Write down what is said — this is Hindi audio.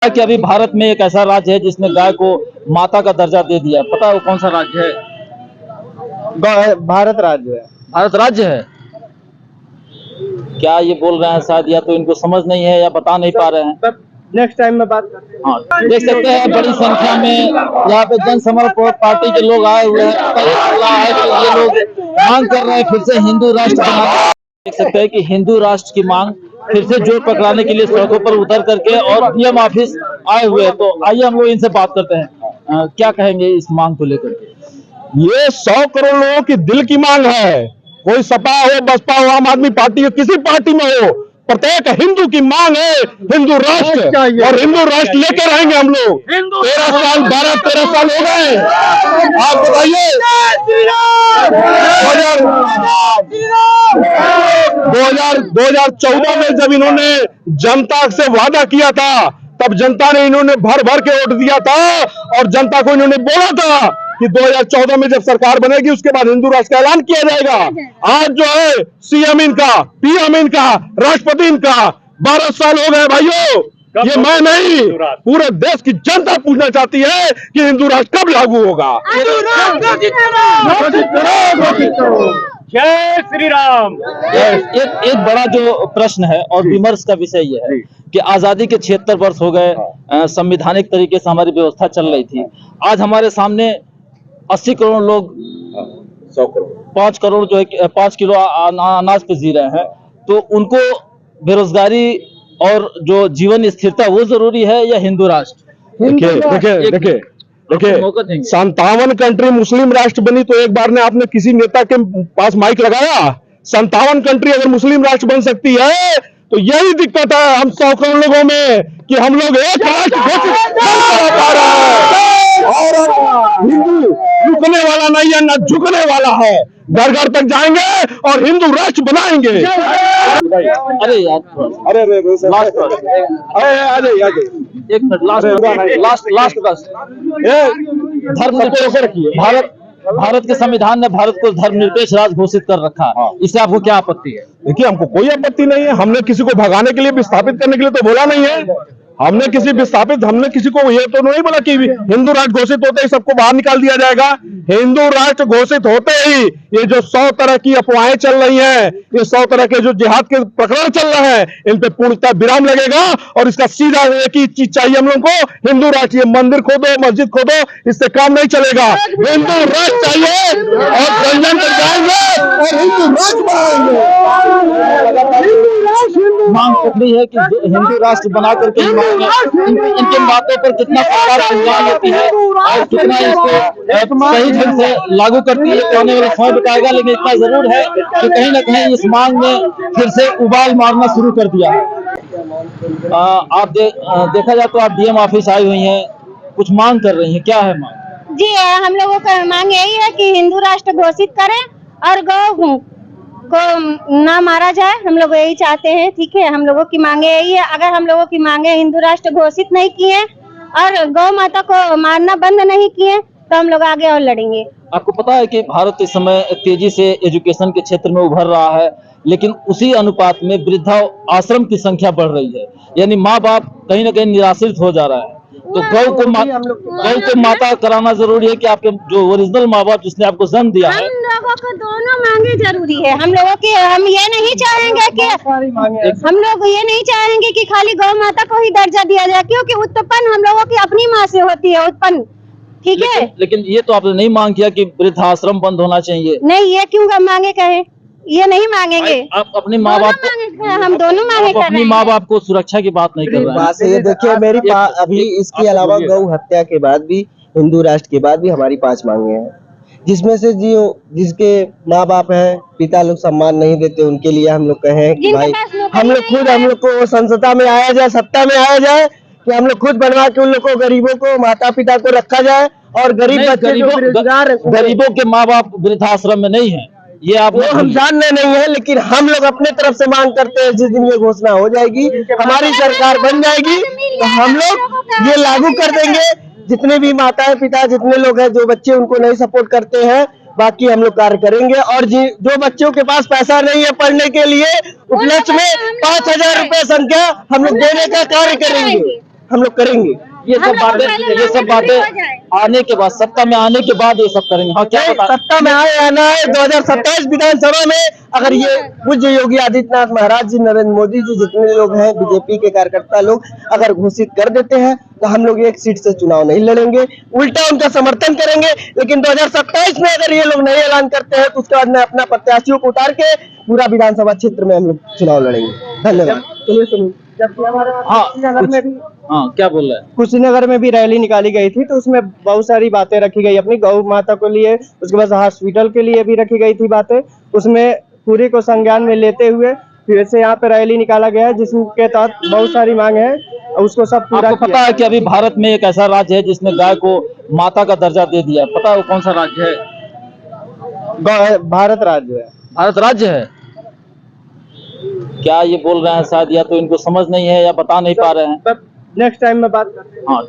है कि अभी भारत में एक ऐसा राज्य है जिसने गाय को माता का दर्जा दे दिया, पता है वो कौन सा राज्य है? भारत राज्य है। भारत राज्य है। क्या ये बोल रहे हैं शायद या तो इनको समझ नहीं है या बता नहीं पा रहे हैं। नेक्स्ट टाइम में बात करते हैं। हाँ, देख सकते हैं बड़ी संख्या में यहाँ पे जन समर्पण पार्टी के लोग आए हुए हैं। पता चला है कि ये लोग मांग कर रहे हैं फिर से हिंदू राष्ट्र बनाने। देख सकते हैं कि हिंदू राष्ट्र की मांग फिर से जोर पकड़ाने के लिए सड़कों पर उतर करके और डीएम ऑफिस आए हुए हैं। तो आइए हम लोग इनसे बात करते हैं, क्या कहेंगे इस मांग को लेकर के? ये 100 करोड़ लोगों की दिल की मांग है। कोई सपा हो, बसपा हो, आम आदमी पार्टी हो, किसी पार्टी में हो, प्रत्येक हिंदू की मांग है हिंदू राष्ट्र, और हिंदू राष्ट्र लेकर रहेंगे हम लोग। 13 साल हो गए। आप बताइए 2014 में जब इन्होंने जनता से वादा किया था, तब जनता ने इन्होंने भर भर के वोट दिया था और जनता को इन्होंने बोला था कि 2014 में जब सरकार बनेगी उसके बाद हिंदू राष्ट्र का ऐलान किया जाएगा। आज जो है सीएम इनका, पीएम इनका, राष्ट्रपति इनका 12 साल हो गए भाइयों। ये मैं नहीं, पूरे देश की जनता पूछना चाहती है कि हिंदू राष्ट्र कब लागू होगा। जय श्री राम। एक बड़ा जो प्रश्न है और विमर्श का विषय यह है कि आजादी के 76 वर्ष हो गए, संवैधानिक तरीके से हमारी व्यवस्था चल रही थी। आज हमारे सामने 80 करोड़ लोग 100 करोड़ 5 करोड़ जो है 5 किलो अनाज पे जी रहे हैं। तो उनको बेरोजगारी और जो जीवन स्थिरता वो जरूरी है या हिंदू राष्ट्र? देखिए 57 कंट्री मुस्लिम राष्ट्र बनी, तो एक बार ने आपने किसी नेता के पास माइक लगाया? 57 कंट्री अगर मुस्लिम राष्ट्र बन सकती है तो यही दिक्कत है हम 100 करोड़ लोगों में कि हम लोग एक राष्ट्र घोषित नहीं कर पा रहे हैं। और हिंदू रुकने वाला नहीं है, न झुकने वाला है। घर घर तक जाएंगे और हिंदू राष्ट्र बनाएंगे। अरे यार, अरे एक मिनट, लास्ट धर्म निरपेक्ष रखिए। भारत के संविधान ने भारत को धर्मनिरपेक्ष राज्य घोषित कर रखा है, इससे आपको क्या आपत्ति है? देखिए हमको कोई आपत्ति नहीं है। हमने किसी को भगाने के लिए, विस्थापित करने के लिए तो बोला नहीं है। हमने किसी को ये तो नहीं बोला कि हिंदू राष्ट्र घोषित होते ही सबको बाहर निकाल दिया जाएगा। हिंदू राष्ट्र घोषित होते ही ये जो 100 तरह की अफवाहें चल रही हैं, ये 100 तरह के जो जिहाद के प्रकरण चल रहे हैं, इन पे पूर्णतः विराम लगेगा। और इसका सीधा एक ही चीज चाहिए हम लोग को, हिंदू राष्ट्र। ये मंदिर खोदो, मस्जिद खोदो, इससे काम नहीं चलेगा। हिंदू राष्ट्र चाहिए और गंजन कर जाएंगे और हिंदू राष्ट्र बनाएंगे। मांग पकड़ी है कि हिंदू राष्ट्र बना करके इनकी बातों पर कितना सरकार अंजाम लेती है और कितना इसको सही ढंग से लागू करती है आने वाला समय बताएगा। लेकिन इतना जरूर है कि कहीं ना कहीं इस मांग ने फिर से उबाल मारना शुरू कर दिया है। आप देखा जाए तो आप डीएम ऑफिस आई हुई हैं, कुछ मांग कर रही हैं, क्या है मांग? जी हम लोगों का मांग यही है कि हिंदू राष्ट्र घोषित करें और गौ को ना मारा जाए। हम लोग यही चाहते हैं, ठीक है। हम लोगों की मांगे यही है। अगर हम लोगों की मांगे हिंदू राष्ट्र घोषित नहीं किए और गौ माता को मारना बंद नहीं किए तो हम लोग आगे और लड़ेंगे। आपको पता है कि भारत इस समय तेजी से एजुकेशन के क्षेत्र में उभर रहा है, लेकिन उसी अनुपात में वृद्धा आश्रम की संख्या बढ़ रही है, यानी माँ बाप कहीं ना कहीं निराश्रित हो जा रहा है। तो गौ को माता कराना जरूरी है कि आपके जो ओरिजिनल माँ बाप जिसने आपको जन्म दिया है। हम लोगों को दोनों मांगे जरूरी है। हम लोगों की हम ये नहीं चाहेंगे कि खाली गौ माता को ही दर्जा दिया जाए, क्योंकि उत्पन्न हम लोगों की अपनी माँ से होती है उत्पन्न, ठीक है। लेकिन ये तो आपने नहीं मांग किया कि वृद्धाश्रम बंद होना चाहिए। नहीं, ये क्यों मांगे कहे? ये नहीं मांगेंगे। आप अपने माँ बाप हम दोनों मांगे कर अपनी माँ बाप को सुरक्षा की बात नहीं कर रहे हैं। ये देखिए मेरी अभी इसके अलावा गौ हत्या के बाद भी, हिंदू राष्ट्र के बाद भी हमारी 5 मांगे हैं, जिसमें से जिसके माँ बाप हैं, पिता लोग सम्मान नहीं देते, उनके लिए हम लोग कहे कि भाई हम लोग को संसद में आया जाए, सत्ता में आया जाए, कि हम लोग खुद बनवा के उन लोग को, गरीबों को, माता पिता को रखा जाए। और गरीबों के माँ बाप वृद्धाश्रम में नहीं है, ये आप हम जानने नहीं है, लेकिन हम लोग अपने तरफ से मांग करते हैं। जिस दिन ये घोषणा हो जाएगी, हमारी सरकार बन जाएगी, तो हम लोग ये लागू कर देंगे। जितने भी माताएं पिता, जितने लोग हैं, जो बच्चे उनको नहीं सपोर्ट करते हैं, बाकी हम लोग कार्य करेंगे। और जो बच्चों के पास पैसा नहीं है पढ़ने के लिए, उपलक्ष्य में 5000 रुपए संख्या हम लोग देने का कार्य करेंगे। हम लोग करेंगे। ये सब बातें आने के बाद, सत्ता में आने के बाद ये सब करेंगे। हाँ, क्या नहीं, बता सत्ता में आना है 2027 विधानसभा में। अगर ये पूज्य योगी आदित्यनाथ महाराज जी, नरेंद्र मोदी जी, जितने लोग हैं बीजेपी के कार्यकर्ता लोग, अगर घोषित कर देते हैं तो हम लोग एक सीट से चुनाव नहीं लड़ेंगे, उल्टा उनका समर्थन करेंगे। लेकिन 2027 में अगर ये लोग नहीं ऐलान करते हैं तो उसके बाद में अपना प्रत्याशियों को उतार के पूरा विधानसभा क्षेत्र में हम लोग चुनाव लड़ेंगे। धन्यवाद। हाँ, क्या बोल रहे हैं? कुशीनगर में भी रैली निकाली गई थी, तो उसमें बहुत सारी बातें रखी गई अपनी गौ माता को लिए, उसके बाद हॉस्पिटल के लिए भी रखी गई थी बातें। उसमें पूरी को संज्ञान में लेते हुए फिर से यहाँ पे रैली निकाला गया है, जिसके तहत बहुत सारी मांग है, उसको सब पूरा आपको पता है कि अभी भारत में एक ऐसा राज्य है जिसने गाय को माता का दर्जा दे दिया, पता है वो कौन सा राज्य है? भारत राज्य है। भारत राज्य है। क्या ये बोल रहे हैं शायद, या तो इनको समझ नहीं है या बता नहीं पा रहे हैं। नेक्स्ट टाइम में बात करते हैं। हाँ।